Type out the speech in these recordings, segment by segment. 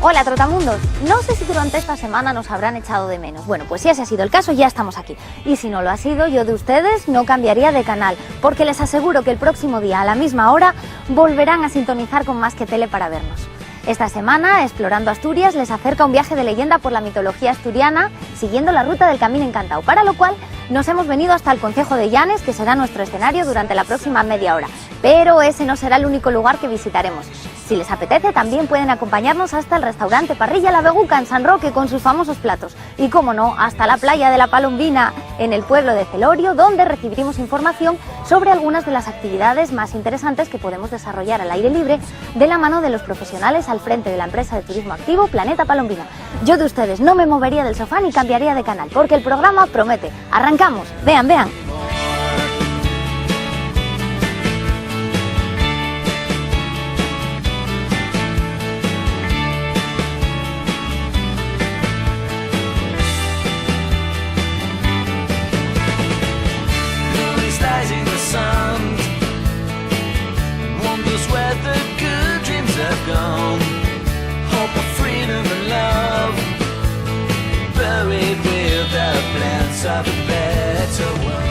Hola trotamundos, no sé si durante esta semana nos habrán echado de menos. Bueno, pues si ese ha sido el caso, ya estamos aquí. Y si no lo ha sido, yo de ustedes no cambiaría de canal, porque les aseguro que el próximo día a la misma hora volverán a sintonizar con Más que Tele para vernos. Esta semana, Explorando Asturias les acerca un viaje de leyenda por la mitología asturiana, siguiendo la ruta del Camino Encantado, para lo cual nos hemos venido hasta el concejo de Llanes, que será nuestro escenario durante la próxima media hora. Pero ese no será el único lugar que visitaremos. Si les apetece, también pueden acompañarnos hasta el restaurante Parrilla La Beguca en San Roque con sus famosos platos. Y, como no, hasta la playa de la Palombina en el pueblo de Celorio, donde recibiremos información sobre algunas de las actividades más interesantes que podemos desarrollar al aire libre de la mano de los profesionales al frente de la empresa de turismo activo Planeta Palombina. Yo de ustedes no me movería del sofá ni cambiaría de canal, porque el programa promete. ¡Arrancamos! ¡Vean, vean! Of a better world.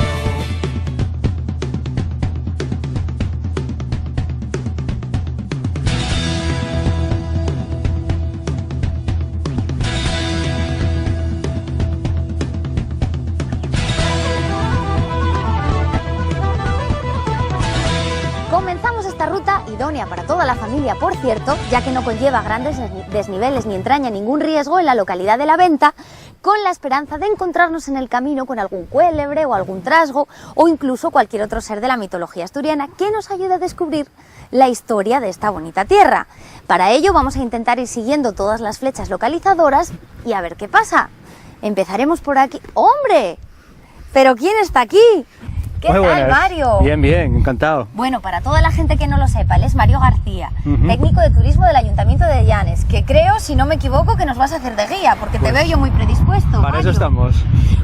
Comenzamos esta ruta, idónea para toda la familia, por cierto, ya que no conlleva grandes desniveles ni entraña ningún riesgo en la localidad de La Venta, con la esperanza de encontrarnos en el camino con algún cuélebre o algún trasgo o incluso cualquier otro ser de la mitología asturiana que nos ayude a descubrir la historia de esta bonita tierra. Para ello vamos a intentar ir siguiendo todas las flechas localizadoras y a ver qué pasa. Empezaremos por aquí. ¡Hombre! ¿Pero quién está aquí? ¿Qué Muy tal, buenas. Mario? Bien, bien, encantado. Bueno, para toda la gente que no lo sepa, él es Mario García, técnico de turismo del Ayuntamiento de Llanes, que creo, si no me equivoco, que nos vas a hacer de guía, porque te veo yo muy predispuesto. Para eso Mario. estamos.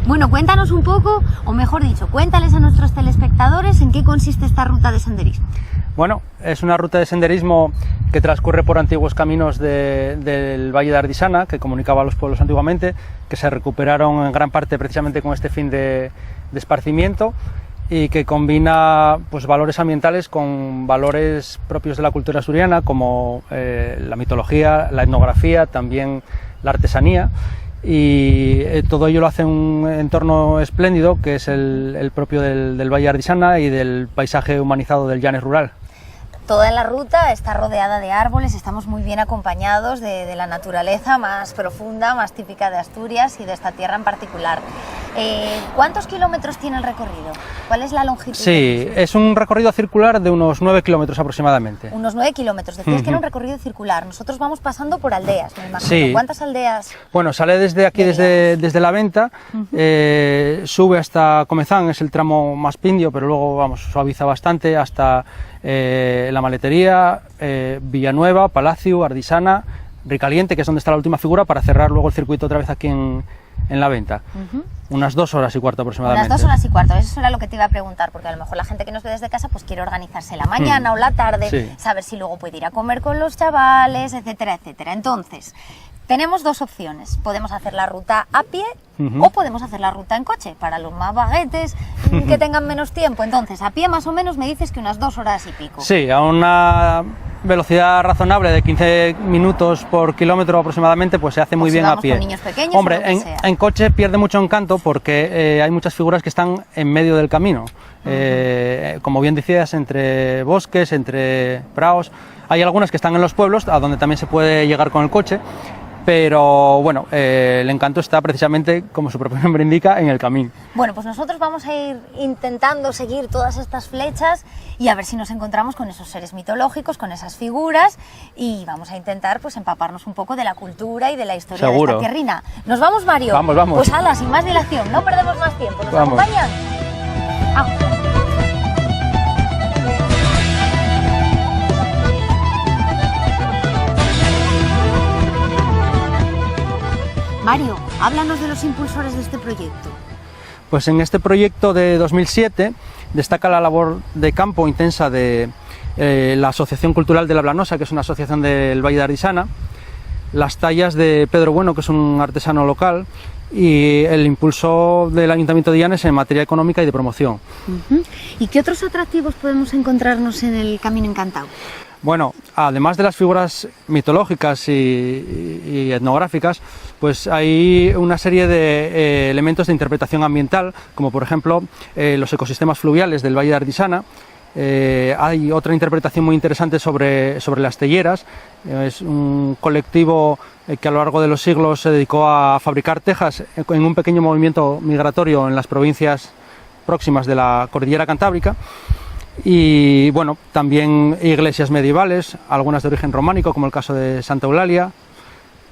Bueno, cuéntanos un poco, o mejor dicho, cuéntales a nuestros telespectadores en qué consiste esta ruta de senderismo. Bueno, es una ruta de senderismo que transcurre por antiguos caminos del Valle de Ardisana, que comunicaba a los pueblos antiguamente, que se recuperaron en gran parte precisamente con este fin de esparcimiento, y que combina pues valores ambientales con valores propios de la cultura asturiana, como la mitología, la etnografía, también la artesanía, y todo ello lo hace en un entorno espléndido que es el propio del Valle de Ardisana y del paisaje humanizado del Llanes rural. Toda la ruta está rodeada de árboles, estamos muy bien acompañados de la naturaleza más profunda, más típica de Asturias y de esta tierra en particular. ¿Cuántos kilómetros tiene el recorrido? ¿Cuál es la longitud? Sí, es un recorrido circular de unos 9 kilómetros aproximadamente. Unos 9 kilómetros, decías que era un recorrido circular. Nosotros vamos pasando por aldeas, me imagino. Sí. ¿Cuántas aldeas? Bueno, sale desde aquí, desde La Venta, sube hasta Comezán, es el tramo más pindio, pero luego vamos, suaviza bastante hasta La Maletería, Villanueva, Palacio, Ardisana, Ricaliente, que es donde está la última figura, para cerrar luego el circuito otra vez aquí en La Venta. Unas 2 horas y cuarto aproximadamente. Unas 2 horas y cuarto, eso era lo que te iba a preguntar, porque a lo mejor la gente que nos ve desde casa pues quiere organizarse la mañana o la tarde, sí, saber si luego puede ir a comer con los chavales, etcétera, etcétera. Entonces, tenemos dos opciones, podemos hacer la ruta a pie o podemos hacer la ruta en coche, para los más vaguetes que tengan menos tiempo. Entonces, a pie más o menos me dices que unas 2 horas y pico. Sí, a una velocidad razonable de 15 minutos por kilómetro aproximadamente, pues se hace muy bien a pie. Con niños pequeños, hombre, o lo que sea. en coche pierde mucho encanto porque hay muchas figuras que están en medio del camino. Como bien decías, entre bosques, entre praos. Hay algunas que están en los pueblos, a donde también se puede llegar con el coche. Pero bueno, el encanto está precisamente, como su propio nombre indica, en el camino. Bueno, pues nosotros vamos a ir intentando seguir todas estas flechas y a ver si nos encontramos con esos seres mitológicos, con esas figuras, y vamos a intentar pues empaparnos un poco de la cultura y de la historia Seguro. de esta tierrina. ¿Nos vamos, Mario? Vamos, vamos. Pues ala, sin más dilación, no perdemos más tiempo. ¿Nos Vamos. acompañan? Mario, háblanos de los impulsores de este proyecto. Pues en este proyecto de 2007 destaca la labor de campo intensa de la Asociación Cultural de La Blanosa, que es una asociación del Valle de Ardisana, las tallas de Pedro Bueno, que es un artesano local, y el impulso del Ayuntamiento de Llanes en materia económica y de promoción. ¿Y qué otros atractivos podemos encontrarnos en el Camino Encantado? Bueno, además de las figuras mitológicas y etnográficas, pues hay una serie de elementos de interpretación ambiental, como por ejemplo los ecosistemas fluviales del Valle de Ardisana. Hay otra interpretación muy interesante sobre las telleras. Es un colectivo que a lo largo de los siglos se dedicó a fabricar tejas en un pequeño movimiento migratorio en las provincias próximas de la cordillera cantábrica. Y bueno, también iglesias medievales, algunas de origen románico, como el caso de Santa Eulalia,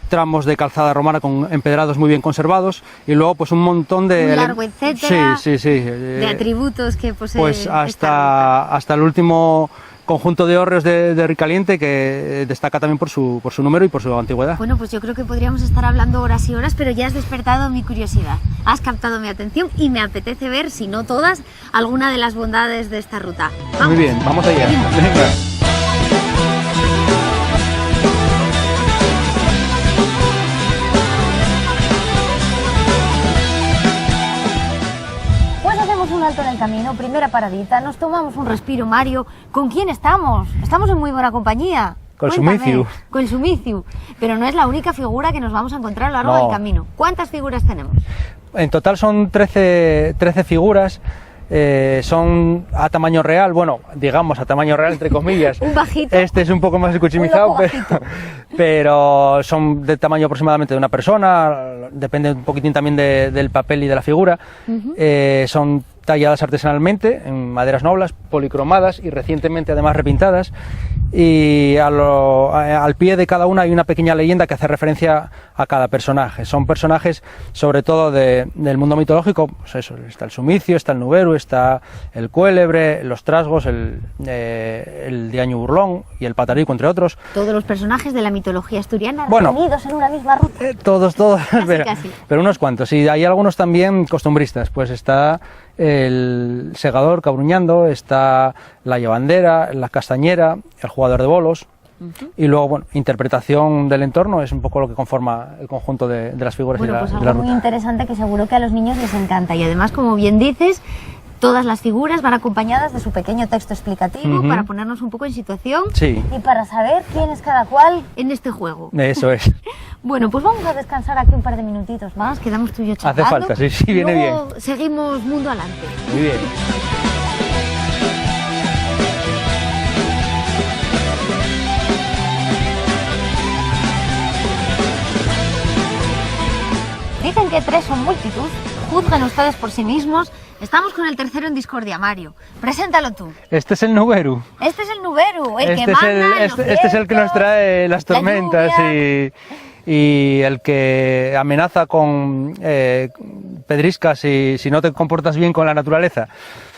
tramos de calzada romana con empedrados muy bien conservados, y luego pues un montón de... Un largo etcétera, sí, de atributos que posee pues hasta el último conjunto de hórreos de Ricaliente, que destaca también por su número y por su antigüedad. Bueno, pues yo creo que podríamos estar hablando horas y horas, pero ya has despertado mi curiosidad, has captado mi atención y me apetece ver, si no todas, alguna de las bondades de esta ruta. ¡Vamos! Muy bien, vamos allá. Venga. Un alto en el camino, primera paradita, nos tomamos un respiro, Mario. ¿Con quién estamos? Estamos en muy buena compañía. Con Cuéntame. Sumiciu. Con Sumiciu. Pero no es la única figura que nos vamos a encontrar a lo largo No. del camino. ¿Cuántas figuras tenemos? En total son 13 figuras. Son a tamaño real, bueno, digamos a tamaño real entre comillas. Un bajito. Este es un poco más escuchimizado, Un loco pero son de tamaño aproximadamente de una persona, depende un poquitín también del papel y de la figura. Son talladas artesanalmente en maderas nobles, policromadas y recientemente además repintadas, y al pie de cada una hay una pequeña leyenda que hace referencia a cada personaje. Son personajes sobre todo del mundo mitológico, pues eso, está el Sumicio, está el Nuberu, está el Cuélebre, los Trasgos, el Diaño Burlón y el Patarico, entre otros. Todos los personajes de la mitología asturiana Bueno, reunidos en una misma ruta. Todos, Casi. pero unos cuantos, y hay algunos también costumbristas, pues está el segador cabruñando, está la llevandera, la castañera, el jugador de bolos, y luego, bueno, interpretación del entorno es un poco lo que conforma el conjunto de las figuras Bueno, pues de la algo muy ruta. interesante que seguro que a los niños les encanta, y además, como bien dices, todas las figuras van acompañadas de su pequeño texto explicativo para ponernos un poco en situación Sí. y para saber quién es cada cual en este juego. Eso es. Bueno, pues vamos a descansar aquí un par de minutitos más, quedamos tú y yo charlando. Hace falta, sí, viene Luego seguimos mundo adelante. Muy bien. Dicen que tres son multitud, juzguen ustedes por sí mismos. Estamos con el tercero en discordia, Mario. Preséntalo tú. Este es el Nuberu. Este es el Nuberu, el que Este manda es el que nos trae las tormentas y el que amenaza con pedriscas si no te comportas bien con la naturaleza.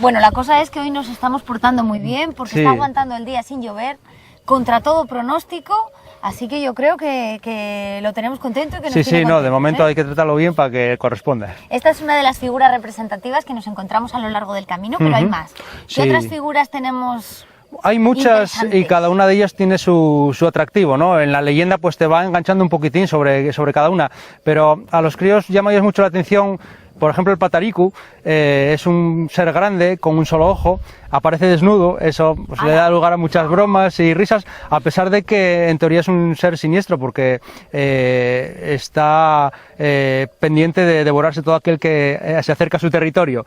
Bueno, la cosa es que hoy nos estamos portando muy bien porque Sí. está aguantando el día sin llover, contra todo pronóstico, así que yo creo que lo tenemos contento y que nos Sí, tiene no, de contentos, momento ¿eh? hay que tratarlo bien para que corresponda. Esta es una de las figuras representativas que nos encontramos a lo largo del camino, pero hay más. ¿Qué Sí. otras figuras tenemos? Hay muchas y Interesantes. cada una de ellas tiene su atractivo, ¿no? En la leyenda pues te va enganchando un poquitín sobre cada una, pero a los críos llama ellos mucho la atención. Por ejemplo, el Patariku es un ser grande con un solo ojo, aparece desnudo, eso pues, le da lugar a muchas bromas y risas, a pesar de que en teoría es un ser siniestro porque está pendiente de devorarse todo aquel que se acerca a su territorio.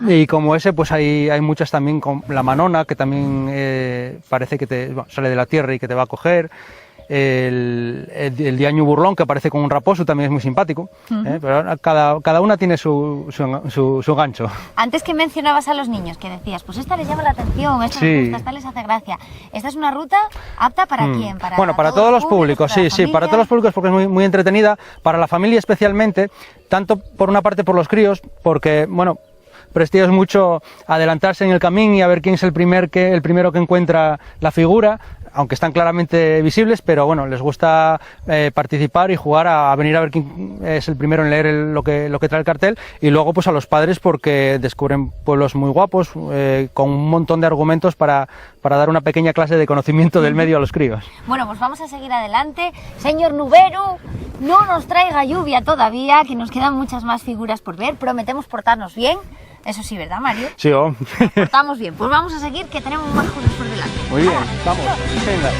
Y como ese, pues hay muchas también, con la Manona, que también parece que sale de la tierra y que te va a coger. El Diaño Burlón, que aparece con un raposo, también es muy simpático, pero cada una tiene su gancho. Antes que mencionabas a los niños, que decías, pues esta les llama la atención, esta Sí. les gusta, esta les hace gracia. ¿Esta es una ruta apta para quién? Bueno, para todos los públicos, para la sí, para familia? todos los públicos, porque es muy, muy entretenida, para la familia especialmente, tanto por una parte por los críos, porque, bueno, prestigia mucho adelantarse en el camino y a ver quién es el primero que encuentra la figura. aunque están claramente visibles, pero bueno, les gusta participar y jugar a venir a ver quién es el primero en leer lo que trae el cartel, y luego pues a los padres porque descubren pueblos muy guapos, con un montón de argumentos para dar una pequeña clase de conocimiento del medio a los críos. Bueno, pues vamos a seguir adelante. Señor Nubero, no nos traiga lluvia todavía, que nos quedan muchas más figuras por ver. Prometemos portarnos bien. Eso sí, ¿verdad, Mario? Sí, oh. Nos portamos bien. Pues vamos a seguir, que tenemos más cosas por delante. Muy bien, vamos, venga.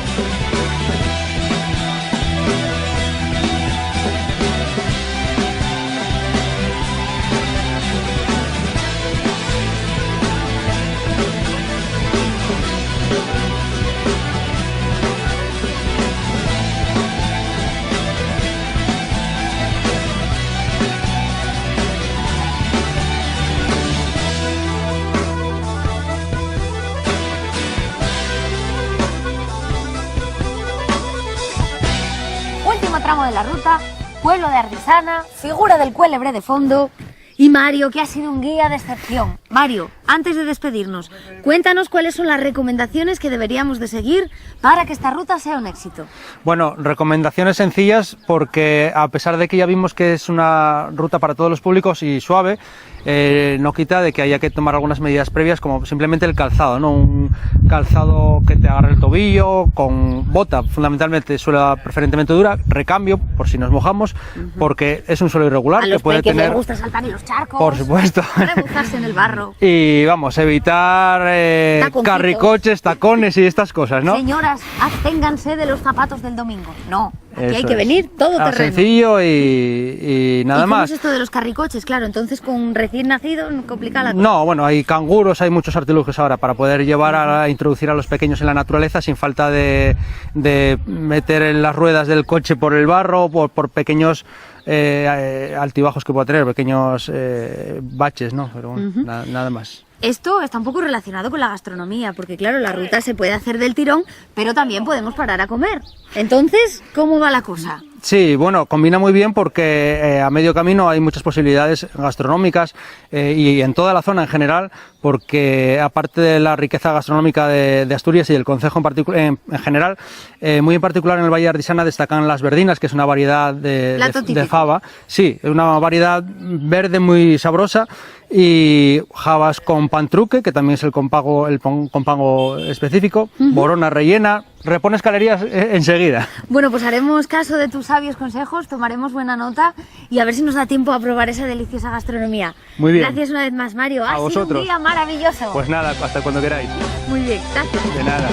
Tramo de la ruta, pueblo de Ardisana, figura del Cuélebre de fondo y Mario, que ha sido un guía de excepción. Mario, antes de despedirnos, cuéntanos cuáles son las recomendaciones que deberíamos de seguir para que esta ruta sea un éxito. Bueno, recomendaciones sencillas, porque a pesar de que ya vimos que es una ruta para todos los públicos y suave, no quita de que haya que tomar algunas medidas previas, como simplemente el calzado, ¿no? Un calzado que te agarre el tobillo, con bota fundamentalmente, suela preferentemente dura, recambio por si nos mojamos, porque es un suelo irregular a que los puede peques tener, les gusta saltar en los charcos, por supuesto, rebujarse en el barro. Y vamos, evitar carricoches, tacones y estas cosas, ¿no? Señoras, absténganse de los zapatos del domingo. No, aquí Eso hay que es. venir todo terreno. Sencillo y nada ¿Y cómo más. es esto de los carricoches? Claro, entonces con recién nacido no complica la cosa. No, bueno, hay canguros, hay muchos artilugios ahora para poder llevar a introducir a los pequeños en la naturaleza sin falta de meter en las ruedas del coche por el barro, por pequeños altibajos que pueda tener, pequeños baches, ¿no? Pero bueno, nada más. Esto está un poco relacionado con la gastronomía, porque claro, la ruta se puede hacer del tirón, pero también podemos parar a comer. Entonces, ¿cómo va la cosa? Sí, bueno, combina muy bien porque a medio camino hay muchas posibilidades gastronómicas y en toda la zona en general, porque aparte de la riqueza gastronómica de Asturias y del concejo en general, muy en particular en el Valle de Ardisana destacan las verdinas, que es una variedad de fava. Sí, es una variedad verde muy sabrosa, y jabas con pan truque, que también es el compango específico, borona rellena. Repones calorías enseguida. Bueno, pues haremos caso de tus sabios consejos, tomaremos buena nota y a ver si nos da tiempo a probar esa deliciosa gastronomía. Muy bien. Gracias una vez más, Mario. A vosotros. Ha sido un día maravilloso. Pues nada, hasta cuando queráis. Muy bien, gracias. De nada.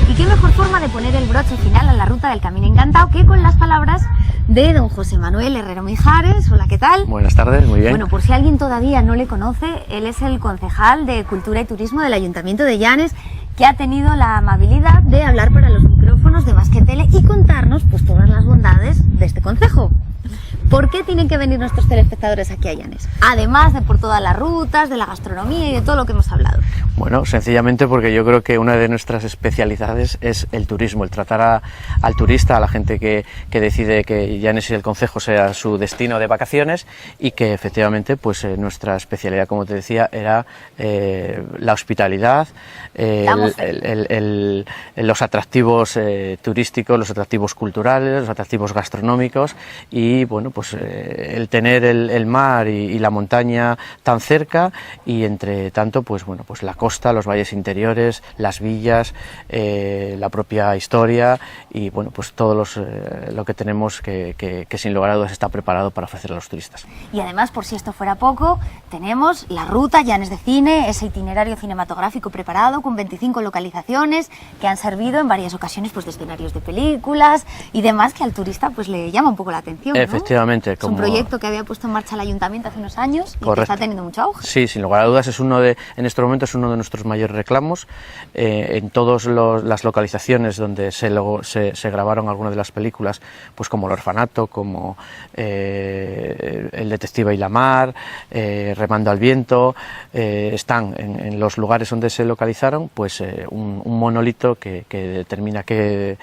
Y qué mejor forma de poner el broche final a la ruta del Camino Encantado que con las palabras de don José Manuel Herrero Mijares. Hola, ¿qué tal? Buenas tardes, muy bien. Bueno, por si alguien todavía no le conoce, él es el concejal de Cultura y Turismo del Ayuntamiento de Llanes, que ha tenido la amabilidad de hablar para los micrófonos de Más que Tele y contarnos pues todas las bondades de este concejo. ¿Por qué tienen que venir nuestros telespectadores aquí a Llanes? Además de por todas las rutas, de la gastronomía y de todo lo que hemos hablado. Bueno, sencillamente porque yo creo que una de nuestras especialidades es el turismo, el tratar al turista, a la gente que decide que Llanes y el concejo sea su destino de vacaciones, y que efectivamente pues nuestra especialidad, como te decía, era la hospitalidad, los atractivos turísticos, los atractivos culturales, los atractivos gastronómicos, y bueno, pues el tener el mar y la montaña tan cerca, y entre tanto pues bueno, pues la costa, los valles interiores, las villas, la propia historia, y bueno, pues todo lo que tenemos que sin lugar a dudas está preparado para ofrecer a los turistas. Y además, por si esto fuera poco, tenemos la ruta Llanes de Cine, ese itinerario cinematográfico preparado con 25 localizaciones que han servido en varias ocasiones pues de escenarios de películas y demás, que al turista pues le llama un poco la atención, ¿no? Efectivamente. Efectivamente. Es un proyecto que había puesto en marcha el Ayuntamiento hace unos años y que está teniendo mucho auge. Sí, sin lugar a dudas, en este momento es uno de nuestros mayores reclamos. En todas las localizaciones donde se grabaron algunas de las películas, pues como El orfanato, como El detective y la mar, Remando al viento, están en los lugares donde se localizaron, pues un monolito que determina qué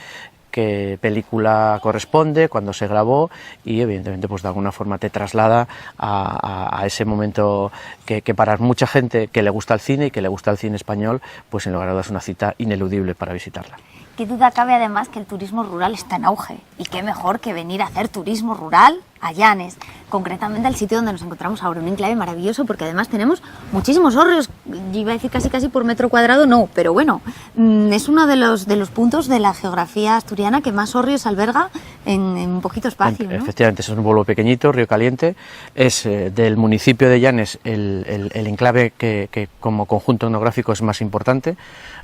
película corresponde, cuándo se grabó, y evidentemente pues de alguna forma te traslada a ese momento que para mucha gente que le gusta el cine y que le gusta el cine español, pues en lugar de es una cita ineludible para visitarla. Qué duda cabe además que el turismo rural está en auge, y qué mejor que venir a hacer turismo rural a Llanes, concretamente al sitio donde nos encontramos ahora, un enclave maravilloso, porque además tenemos muchísimos hórreos. Yo iba a decir casi por metro cuadrado, no, pero bueno, es uno de los puntos de la geografía asturiana que más hórreos alberga en un poquito espacio, ¿no? Efectivamente, es un pueblo pequeñito, Río Caliente, es del municipio de Llanes el enclave que como conjunto etnográfico es más importante.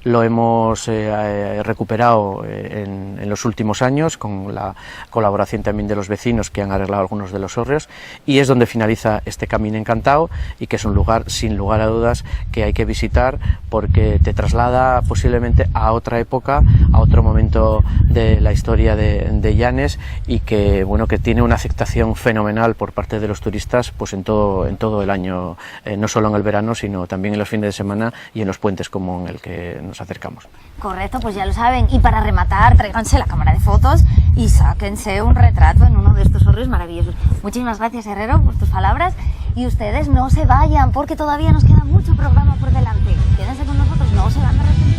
Lo hemos recuperado en los últimos años con la colaboración también de los vecinos que han arreglado algunos de los hórreos, y es donde finaliza este Camino Encantado, y que es un lugar sin lugar a dudas que hay que visitar porque te traslada posiblemente a otra época, a otro momento de la historia de Llanes, y que bueno, que tiene una aceptación fenomenal por parte de los turistas pues en todo el año, no solo en el verano sino también en los fines de semana y en los puentes como en el que nos acercamos. Correcto, pues ya lo saben, y para rematar tráiganse la cámara de fotos y sáquense un retrato en uno de estos hórreos maravillosos. Muchísimas gracias, Herrero, por tus palabras, y ustedes no se vayan porque todavía nos queda mucho programa por delante. Quédense con nosotros, no se van a arrepentir.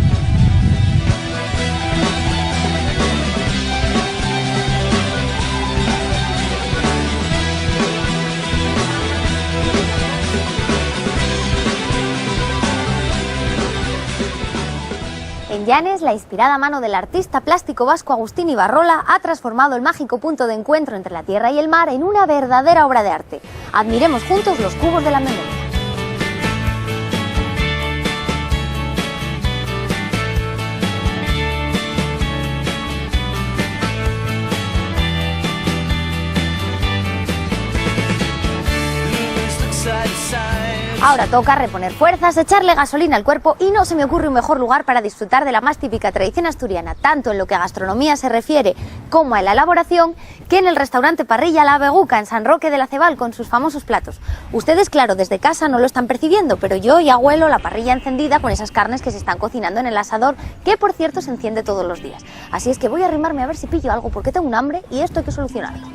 En Llanes, la inspirada mano del artista plástico vasco Agustín Ibarrola ha transformado el mágico punto de encuentro entre la tierra y el mar en una verdadera obra de arte. Admiremos juntos los cubos de la memoria. Ahora toca reponer fuerzas, echarle gasolina al cuerpo, y no se me ocurre un mejor lugar para disfrutar de la más típica tradición asturiana, tanto en lo que a gastronomía se refiere como a la elaboración, que en el restaurante Parrilla La Beguca en San Roque de la Cebal con sus famosos platos. Ustedes, claro, desde casa no lo están percibiendo, pero yo ya huelo la parrilla encendida con esas carnes que se están cocinando en el asador, que por cierto se enciende todos los días. Así es que voy a arrimarme a ver si pillo algo porque tengo un hambre y esto hay que solucionarlo.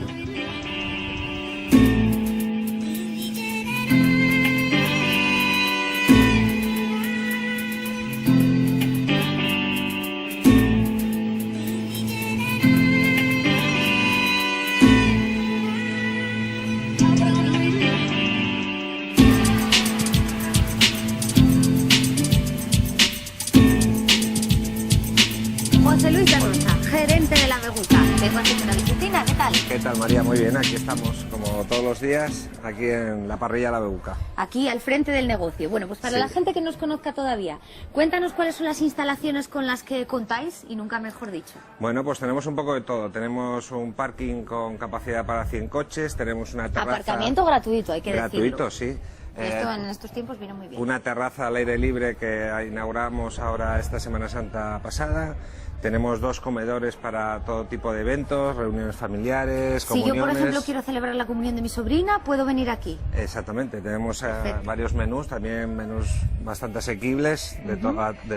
José Luis de Rosa, gerente de La Beguca. Vengo a hacer una visitina, ¿qué tal? ¿Qué tal, María? Muy bien, aquí estamos, como todos los días, aquí en la Parrilla La Beguca. Aquí al frente del negocio. Bueno, pues para Sí. la gente que nos conozca todavía, cuéntanos cuáles son las instalaciones con las que contáis, y nunca mejor dicho. Bueno, pues tenemos un poco de todo. Tenemos un parking con capacidad para 100 coches, tenemos una terraza... Aparcamiento gratuito, hay que gratuito, decirlo. sí. Esto en estos tiempos viene muy bien. Una terraza al aire libre que inauguramos ahora esta Semana Santa pasada. Tenemos 2 comedores para todo tipo de eventos, reuniones familiares, Si comuniones. yo, por ejemplo, quiero celebrar la comunión de mi sobrina, ¿puedo venir aquí? Exactamente, tenemos Perfecto. varios menús, también menús bastante asequibles de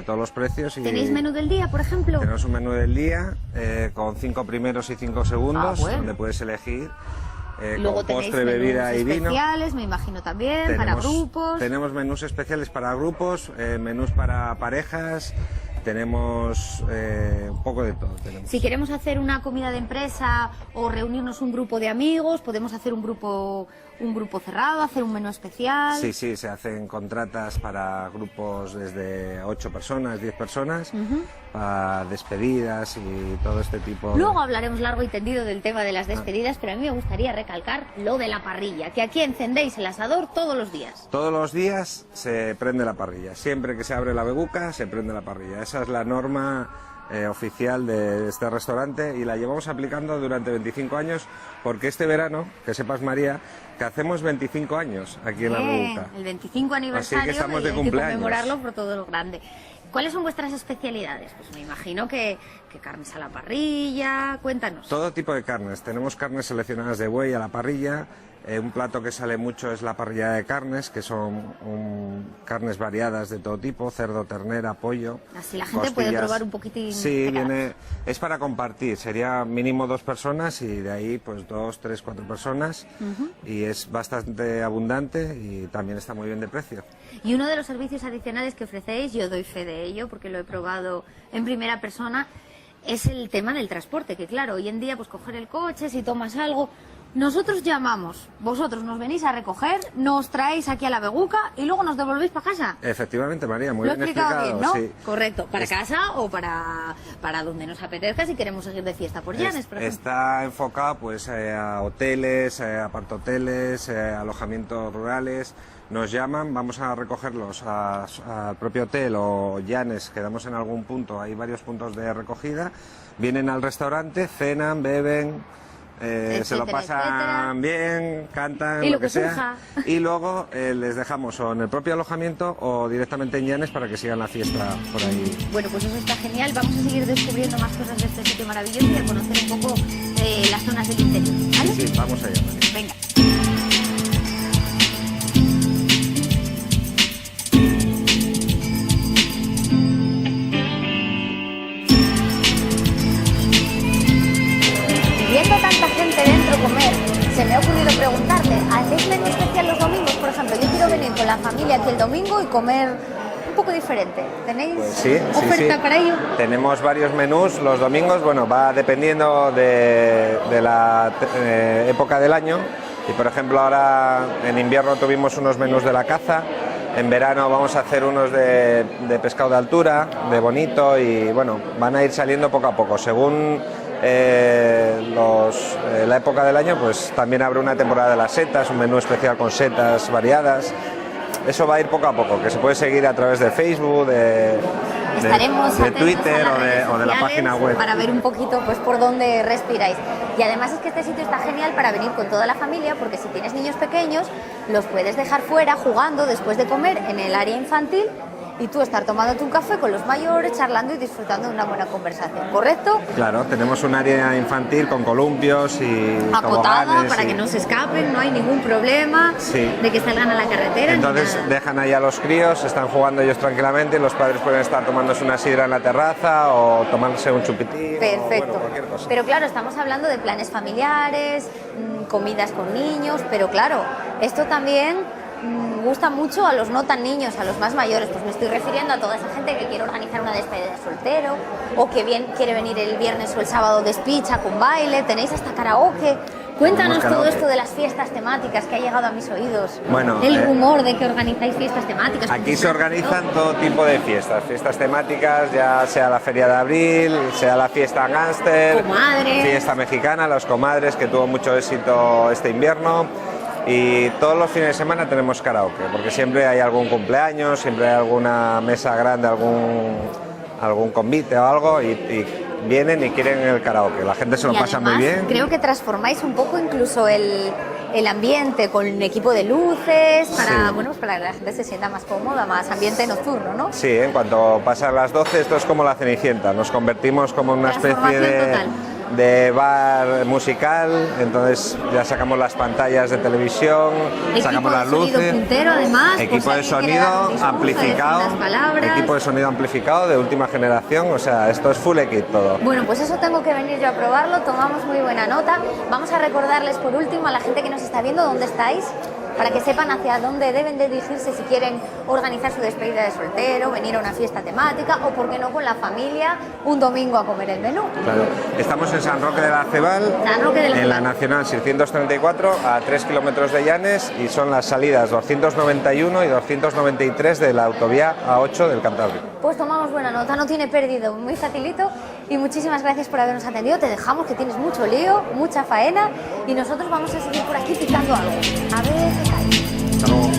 todos los precios. ¿Tenéis menú del día, por ejemplo? Tenemos un menú del día con 5 primeros y 5 segundos, bueno. donde puedes elegir Luego con tenéis postre, menús bebida y vino. especiales, me imagino también, para grupos. Tenemos menús especiales para grupos, menús para parejas, tenemos un poco de todo. Si queremos hacer una comida de empresa o reunirnos un grupo de amigos, podemos hacer un grupo cerrado, hacer un menú especial. Sí, sí, se hacen contratas para grupos desde 8 personas, 10 personas, para despedidas y todo este tipo. Luego hablaremos largo y tendido del tema de las despedidas, pero a mí me gustaría recalcar lo de la parrilla, que aquí encendéis el asador todos los días. Todos los días se prende la parrilla, siempre que se abre la Beguca se prende la parrilla, esa es la norma oficial de este restaurante y la llevamos aplicando durante 25 años porque este verano, que sepas María, que hacemos 25 años aquí en La Revuelta. El 25 aniversario, Así que estamos de hay que cumpleaños. conmemorarlo por todo lo grande. ¿Cuáles son vuestras especialidades? Pues me imagino que carnes a la parrilla, cuéntanos. Todo tipo de carnes. Tenemos carnes seleccionadas de buey a la parrilla. Un plato que sale mucho es la parrilla de carnes, que son carnes variadas de todo tipo, cerdo, ternera, pollo. Así la gente puede probar un poquitín. Sí, es para compartir. Sería mínimo 2 personas y de ahí pues 2, 3, 4 personas. Y es bastante abundante y también está muy bien de precio. Y uno de los servicios adicionales que ofrecéis, yo doy fe de ello porque lo he probado en primera persona, es el tema del transporte, que claro, hoy en día pues coger el coche, si tomas algo, nosotros llamamos, vosotros nos venís a recoger, nos traéis aquí a la Beguca y luego nos devolvéis para casa. Efectivamente, María, muy Lo bien he explicado explicado. bien, ¿no? Sí. Correcto, para casa o para donde nos apetezca si queremos seguir de fiesta por Llanes, por ejemplo. Está enfocado pues a hoteles, apartoteles, alojamientos rurales. Nos llaman, vamos a recogerlos al propio hotel o Llanes, quedamos en algún punto, hay varios puntos de recogida, vienen al restaurante, cenan, beben, se lo pasan bien, cantan, y lo que sea, surja. y luego les dejamos o en el propio alojamiento o directamente en Llanes para que sigan la fiesta por ahí. Bueno, pues eso está genial, vamos a seguir descubriendo más cosas de este sitio maravilloso y a conocer un poco las zonas del interior, ¿vale? Sí, vamos allá, María. Venga. Viendo tanta gente dentro comer, se me ha ocurrido preguntarte, ¿hacéis menú especial los domingos? Por ejemplo, yo quiero venir con la familia aquí el domingo y comer un poco diferente. ¿Tenéis Pues sí, oferta sí. para ello? Tenemos varios menús los domingos, bueno, va dependiendo de la época del año. Y por ejemplo ahora en invierno tuvimos unos menús de la caza, en verano vamos a hacer unos de pescado de altura, de bonito y bueno, van a ir saliendo poco a poco. Según la época del año, pues también habrá una temporada de las setas, un menú especial con setas variadas. Eso va a ir poco a poco, que se puede seguir a través de Facebook, Estaremos de atentos Twitter a las redes o de la sociales página web. para ver un poquito pues por dónde respiráis. Y además es que este sitio está genial para venir con toda la familia, porque si tienes niños pequeños los puedes dejar fuera jugando después de comer en el área infantil y tú estar tomándote un café con los mayores, charlando y disfrutando de una buena conversación, ¿correcto? Claro, tenemos un área infantil con columpios y Acotada toboganes para y- que no se escapen, no hay ningún problema Sí. de que salgan a la carretera. Entonces ni nada. dejan ahí a los críos, están jugando ellos tranquilamente, los padres pueden estar tomándose una sidra en la terraza o tomándose un chupitín o Perfecto. bueno, cualquier cosa. Pero claro, estamos hablando de planes familiares, comidas con niños, pero claro, esto también gusta mucho a los no tan niños, a los más mayores. Pues me estoy refiriendo a toda esa gente que quiere organizar una despedida de soltero o que bien quiere venir el viernes o el sábado de despicha con baile. Tenéis hasta karaoke. Cuéntanos Tenemos todo karaoke. esto de las fiestas temáticas que ha llegado a mis oídos. Bueno, el rumor de que organizáis fiestas temáticas. Aquí se organizan todo tipo de fiestas temáticas, ya sea la Feria de Abril, sea la fiesta gánster, Comadres. fiesta mexicana, los comadres, que tuvo mucho éxito este invierno. Y todos los fines de semana tenemos karaoke, porque siempre hay algún cumpleaños, siempre hay alguna mesa grande, algún convite o algo, y vienen y quieren el karaoke. La gente se lo Y pasa además, muy bien. Creo que transformáis un poco incluso el ambiente con un equipo de luces para, Sí. bueno, pues para que la gente se sienta más cómoda, más ambiente nocturno, ¿no? Sí, en cuanto pasan las 12, esto es como la Cenicienta, nos convertimos como en una especie Transformación total. de bar musical, entonces ya sacamos las pantallas de televisión, sacamos las Equipo de sonido luces, puntero, además, por si equipo de alguien quiere dar un sonido discurso, amplificado, decir unas palabras. equipo de sonido amplificado de última generación, o sea, esto es full kit todo. Bueno, pues eso tengo que venir yo a probarlo, tomamos muy buena nota. Vamos a recordarles por último a la gente que nos está viendo dónde estáis, para que sepan hacia dónde deben de dirigirse si quieren organizar su despedida de soltero, venir a una fiesta temática o, por qué no, con la familia un domingo a comer el menú. Claro. Estamos en San Roque de la Cebal, San Roque de la en la Cebal. Nacional 634, a 3 kilómetros de Llanes, y son las salidas 291 y 293 de la autovía A8 del Cantábrico. Pues tomamos buena nota, no tiene pérdida, muy facilito, y muchísimas gracias por habernos atendido. Te dejamos, que tienes mucho lío, mucha faena, y nosotros vamos a seguir por aquí picando algo. A ver qué cae. Hasta luego.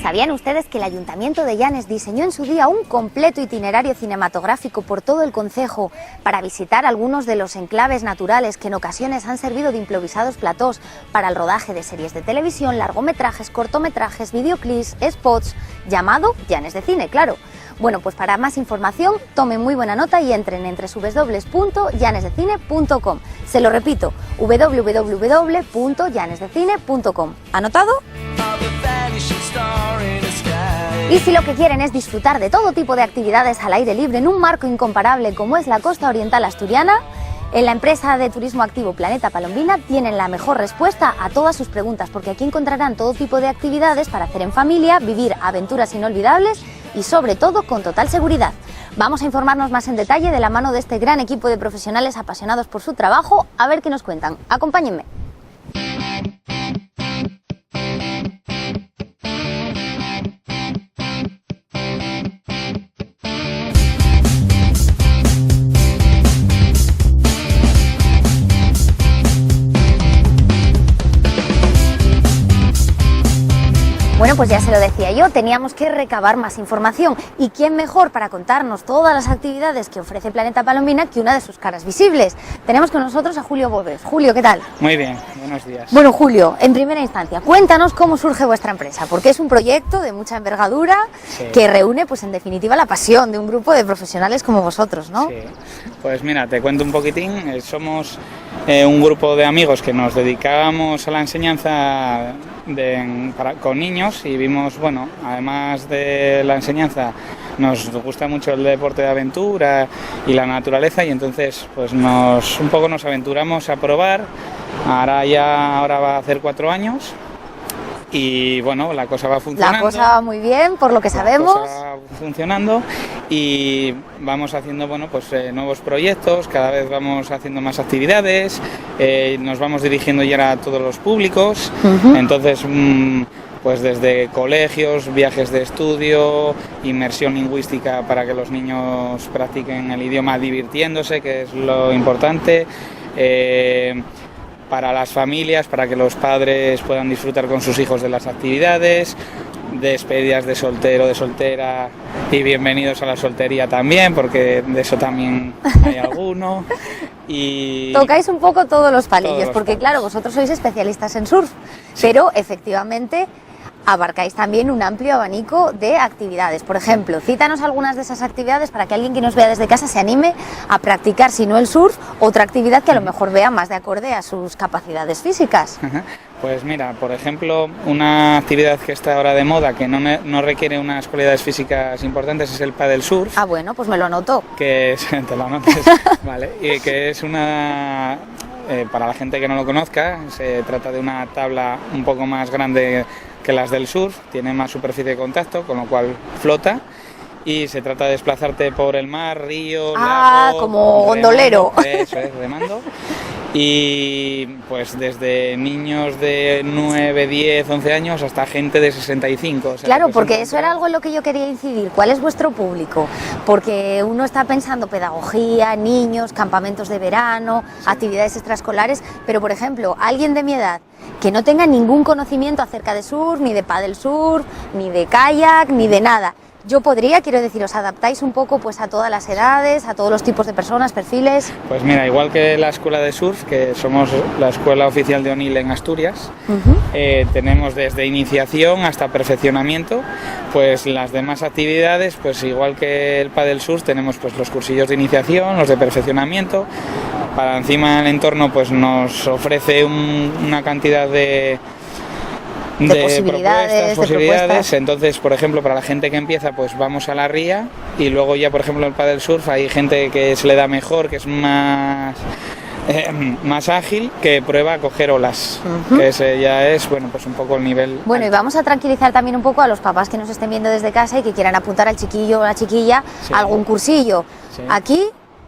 ¿Sabían ustedes que el Ayuntamiento de Llanes diseñó en su día un completo itinerario cinematográfico por todo el concejo para visitar algunos de los enclaves naturales que en ocasiones han servido de improvisados platós para el rodaje de series de televisión, largometrajes, cortometrajes, videoclips, spots, llamado Llanes de Cine, claro? Bueno, pues para más información tomen muy buena nota y entren en www.llanesdecine.com. Se lo repito, www.llanesdecine.com. ¿Anotado? Y si lo que quieren es disfrutar de todo tipo de actividades al aire libre en un marco incomparable como es la costa oriental asturiana, en la empresa de turismo activo Planeta Palombina tienen la mejor respuesta a todas sus preguntas, porque aquí encontrarán todo tipo de actividades para hacer en familia, vivir aventuras inolvidables y sobre todo con total seguridad. Vamos a informarnos más en detalle de la mano de este gran equipo de profesionales apasionados por su trabajo, a ver qué nos cuentan. Acompáñenme. Bueno, pues ya se lo decía yo, teníamos que recabar más información. ¿Y quién mejor para contarnos todas las actividades que ofrece Planeta Palombina que una de sus caras visibles? Tenemos con nosotros a Julio Boves. Julio, ¿qué tal? Muy bien, buenos días. Bueno, Julio, en primera instancia, cuéntanos cómo surge vuestra empresa, porque es un proyecto de mucha envergadura que reúne, pues en definitiva, la pasión de un grupo de profesionales como vosotros, ¿no? Sí, pues mira, te cuento un poquitín. Somos un grupo de amigos que nos dedicábamos a la enseñanza con niños y vimos, bueno, además de la enseñanza, nos gusta mucho el deporte de aventura y la naturaleza, y entonces pues un poco nos aventuramos a probar. Ahora va a hacer 4 años y bueno, la cosa va funcionando. La cosa va muy bien, por lo que sabemos. La cosa va funcionando y vamos haciendo, bueno, pues nuevos proyectos, cada vez vamos haciendo más actividades, nos vamos dirigiendo ya a todos los públicos. Entonces pues desde colegios, viajes de estudio, inmersión lingüística para que los niños practiquen el idioma divirtiéndose, que es lo importante, para las familias, para que los padres puedan disfrutar con sus hijos de las actividades, despedidas de soltero, de soltera, y bienvenidos a la soltería también, porque de eso también hay alguno. Y tocáis un poco todos los palillos, porque claro, vosotros sois especialistas en surf, pero efectivamente abarcáis también un amplio abanico de actividades. Por ejemplo, cítanos algunas de esas actividades para que alguien que nos vea desde casa se anime a practicar, si no el surf, otra actividad que a lo mejor vea más de acorde a sus capacidades físicas. Pues mira, por ejemplo, una actividad que está ahora de moda, que no requiere unas cualidades físicas importantes, es el paddle surf. Ah, bueno, pues me lo anoto. Que es, te lo anotes, vale, y que es una... para la gente que no lo conozca, se trata de una tabla un poco más grande que las del surf, tiene más superficie de contacto, con lo cual flota, y se trata de desplazarte por el mar, río, lago, como gondolero. Eso es, remando. Y pues desde niños de 9, 10, 11 años hasta gente de 65. O sea, claro, porque eso era algo en lo que yo quería incidir. ¿Cuál es vuestro público? Porque uno está pensando pedagogía, niños, campamentos de verano, actividades extraescolares, pero por ejemplo, alguien de mi edad que no tenga ningún conocimiento acerca de surf, ni de paddle surf, ni de kayak, ni de nada. Yo podría, quiero decir, os adaptáis un poco pues a todas las edades, a todos los tipos de personas, perfiles. Pues mira, igual que la escuela de surf, que somos la escuela oficial de O'Neill en Asturias, tenemos desde iniciación hasta perfeccionamiento, pues las demás actividades, pues igual que el paddle surf, tenemos pues los cursillos de iniciación, los de perfeccionamiento. Para encima el entorno pues nos ofrece una cantidad de posibilidades. Entonces, por ejemplo, para la gente que empieza, pues vamos a la ría, y luego ya, por ejemplo, el paddle surf, hay gente que se le da mejor, que es más ágil, que prueba a coger olas, que ese ya es, bueno, pues un poco el nivel. Bueno, y vamos a tranquilizar también un poco a los papás que nos estén viendo desde casa y que quieran apuntar al chiquillo o a la chiquilla a algún cursillo. Aquí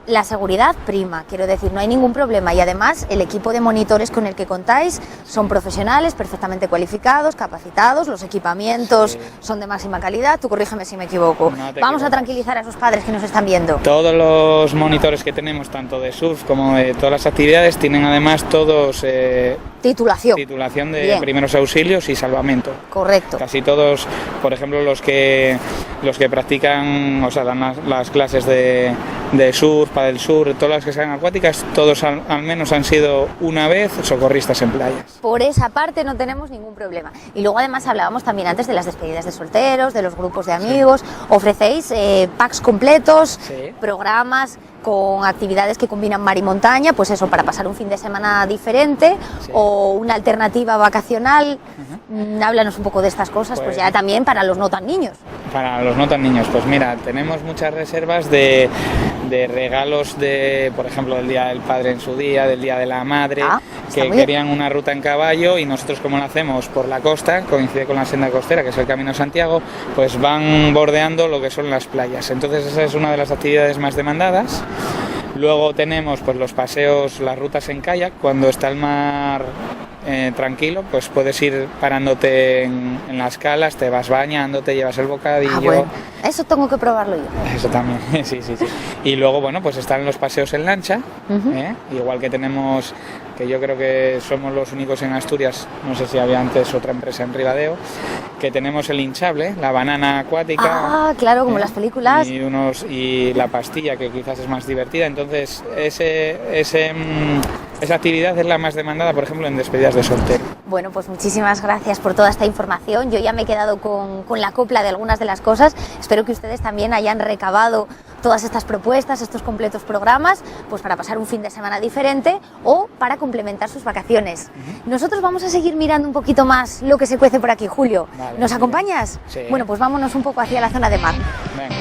la seguridad prima, quiero decir, no hay ningún problema y además el equipo de monitores con el que contáis son profesionales, perfectamente cualificados, capacitados, los equipamientos son de máxima calidad, tú corrígeme si me equivoco. Vamos a tranquilizar a esos padres que nos están viendo. Todos los monitores que tenemos, tanto de surf como de todas las actividades, tienen además todos titulación de Bien. primeros auxilios y salvamento. Correcto. Casi todos, por ejemplo, los que practican, o sea, dan las clases de surf, paddle surf, todas las que sean acuáticas, todos al menos han sido una vez socorristas en playas. Por esa parte no tenemos ningún problema. Y luego además hablábamos también antes de las despedidas de solteros, de los grupos de amigos. Ofrecéis packs completos, Sí. programas con actividades que combinan mar y montaña, pues eso, para pasar un fin de semana diferente o una alternativa vacacional. Háblanos un poco de estas cosas, pues ya también para los no tan niños. Para los no tan niños, pues mira, tenemos muchas reservas de regalos de, por ejemplo, del Día del Padre en su día, del Día de la Madre, está que muy querían una ruta en caballo y nosotros como la hacemos por la costa, coincide con la senda costera, que es el Camino de Santiago, pues van bordeando lo que son las playas. Entonces esa es una de las actividades más demandadas. Luego tenemos pues los paseos, las rutas en kayak, cuando está el mar tranquilo, pues puedes ir parándote en las calas, te vas bañando, te llevas el bocadillo. Bueno, eso tengo que probarlo yo. Eso también, sí. Y luego, bueno, pues están los paseos en lancha, igual que tenemos, que yo creo que somos los únicos en Asturias, no sé si había antes otra empresa en Ribadeo, que tenemos el hinchable, la banana acuática. Ah, claro, como las películas. Y la pastilla, que quizás es más divertida. Entonces, esa actividad es la más demandada, por ejemplo, en despedidas de soltero. Bueno, pues muchísimas gracias por toda esta información. Yo ya me he quedado con la copla de algunas de las cosas. Espero que ustedes también hayan recabado todas estas propuestas, estos completos programas, pues para pasar un fin de semana diferente o para complementar sus vacaciones. Nosotros vamos a seguir mirando un poquito más lo que se cuece por aquí, Julio. Vale, ¿Nos acompañas? Sí. Bueno, pues vámonos un poco hacia la zona de mar. Venga.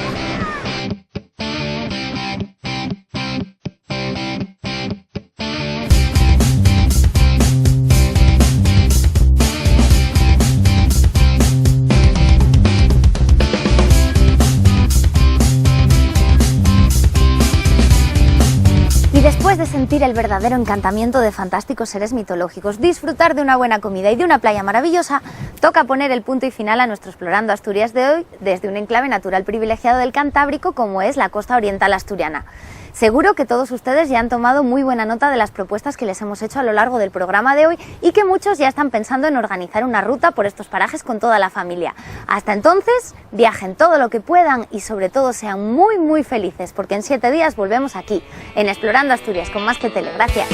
Y después de sentir el verdadero encantamiento de fantásticos seres mitológicos, disfrutar de una buena comida y de una playa maravillosa, toca poner el punto y final a nuestro Explorando Asturias de hoy desde un enclave natural privilegiado del Cantábrico como es la costa oriental asturiana. Seguro que todos ustedes ya han tomado muy buena nota de las propuestas que les hemos hecho a lo largo del programa de hoy y que muchos ya están pensando en organizar una ruta por estos parajes con toda la familia. Hasta entonces, viajen todo lo que puedan y sobre todo sean muy muy felices porque en 7 días volvemos aquí, en Explorando Asturias con Más que Tele. Gracias.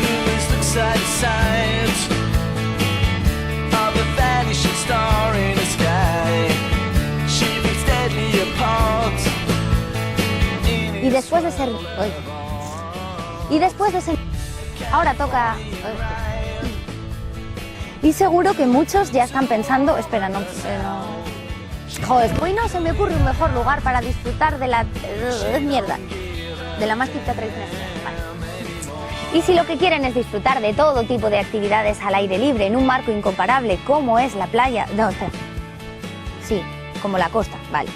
Lose looks at signs of a vanishing star in the sky. She beats deadly apart. Y después de ser... Ahora toca... Y seguro que muchos ya están pensando... Espera, no... Joder, hoy no se me ocurre un mejor lugar para disfrutar de la... mierda. De la más típica tradición. Vale. Y si lo que quieren es disfrutar de todo tipo de actividades al aire libre en un marco incomparable como es la playa... No, espera. Sí, como la costa, vale.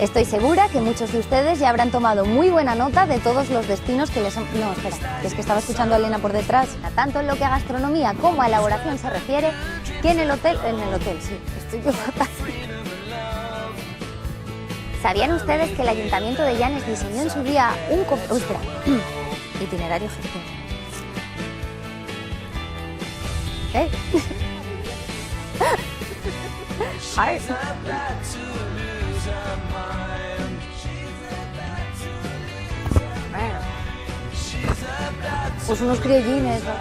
Estoy segura que muchos de ustedes ya habrán tomado muy buena nota de todos los destinos que les... No, espera, es que estaba escuchando a Elena por detrás. Tanto en lo que a gastronomía como a elaboración se refiere, que en el hotel, sí, estoy yo fatal. ¿Sabían ustedes que el Ayuntamiento de Llanes diseñó en su día un... espera, itinerario gestión. Ay. Bueno. Pues unos criollines, ¿no?